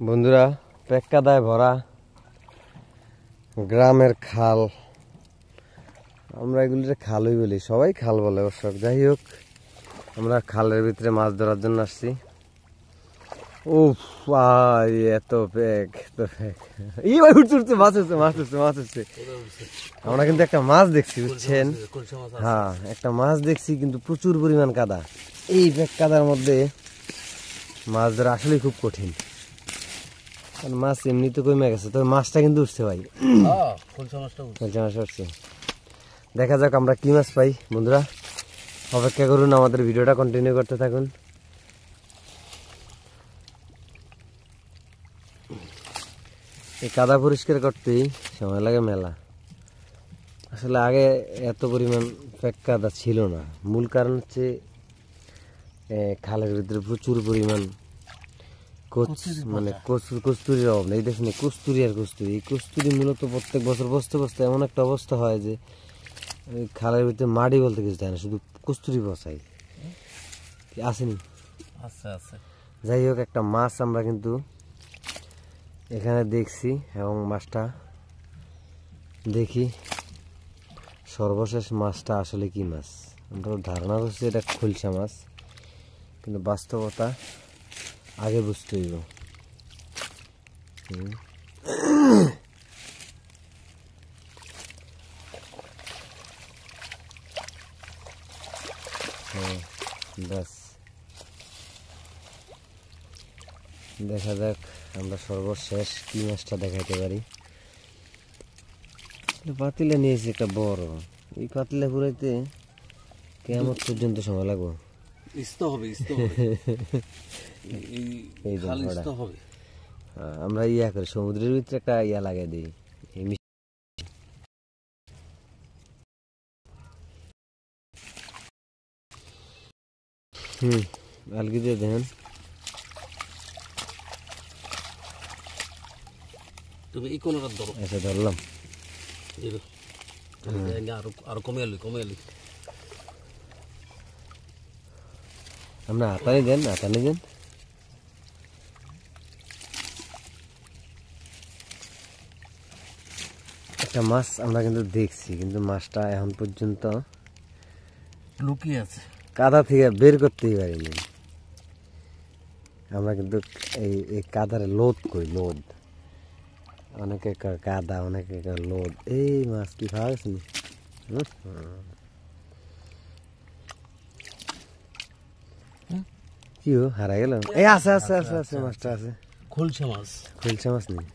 বন্ধুরা, পেক্কাদায় ভরা গ্রামের খাল, আমরা এগুলিতে খালই বলি, সবাই খাল বলে অবশ্য। যাই হোক, আমরা খালের ভিতরে মাছ ধরার জন্য আসছি। উফ, এত প্যাক, এত প্যাক! এই ভাই উঠছে উঠছে, মাছ উঠছে, মাছ উঠছে, মাছ উঠছে। আমরা কিন্তু একটা মাছ দেখছি, বুঝছেন? হ্যাঁ, একটা মাছ দেখছি, কিন্তু প্রচুর পরিমাণ কাদা। এই প্যাক কাদার মধ্যে মাছ ধরা আসলে খুব কঠিন। মাছ এমনি তো কমে গেছে, তবে মাছটা কিন্তু উঠছে ভাই, খলসা মাছটা উঠছে। দেখা যাক আমরা কি মাছ পাই। বন্ধুরা, অপেক্ষা করুন, আমাদের ভিডিওটা কন্টিনিউ করতে থাকুন। এই কাদা পরিষ্কার করতেই সময় লাগে মেলা। আসলে আগে এত পরিমাণ প্যাক কাদা ছিল না। মূল কারণ হচ্ছে খালের ভিতরে প্রচুর পরিমাণ কস্তুরির অভাব নেই। দেখুন, কস্তুরি আর কস্তুরি, এই কস্তুরি মূলত প্রত্যেক বছর বসতে বসতে এমন একটা অবস্থা হয় যে খালের ভিতরে মাটি বলতে কিছু থাকে না, শুধু কস্তুরি বসাই আসেনি। যাই হোক, একটা মাছ আমরা কিন্তু এখানে দেখছি, এবং মাছটা দেখি সর্বশেষ মাছটা আসলে কি মাছ। আমরা ধারণা করছি এটা খলসা মাছ, কিন্তু বাস্তবতা আগে বুঝতে হইব। ব্যাস, দেখা যাক আমরা সর্বশেষ কি মাছটা দেখাইতে পারি। পাতিলা নিয়েছি একটা বড়, এই পাতিলা পুরাইতে কেমন পর্যন্ত সময় লাগবে। আমরা ইয়া করি, সমুদ্রের ভিতরে একটা ইয়া লাগাই দিই। আলগি দিয়ে দেখেন, তুমি এই কোনটা ধরো। আচ্ছা, ধরলাম। আরো কমে এলি। আমরা হাতানি দেন, হাতানি দেন। একটা মাছ আমরা কিন্তু দেখছি, কিন্তু মাছটা এখন পর্যন্ত লুকিয়ে আছে, কাদা থেকে বের করতেই পারিনি। আমরা কিন্তু এই কাদার লোদ করি, লোদ। অনেকে কাদা, অনেকে লোদ। এই মাছ কি খাওয়া গেছে? কি হারা গেল? এই আছে আছে আছে আছে, মাছটা আছে। খলসা মাছ নেই।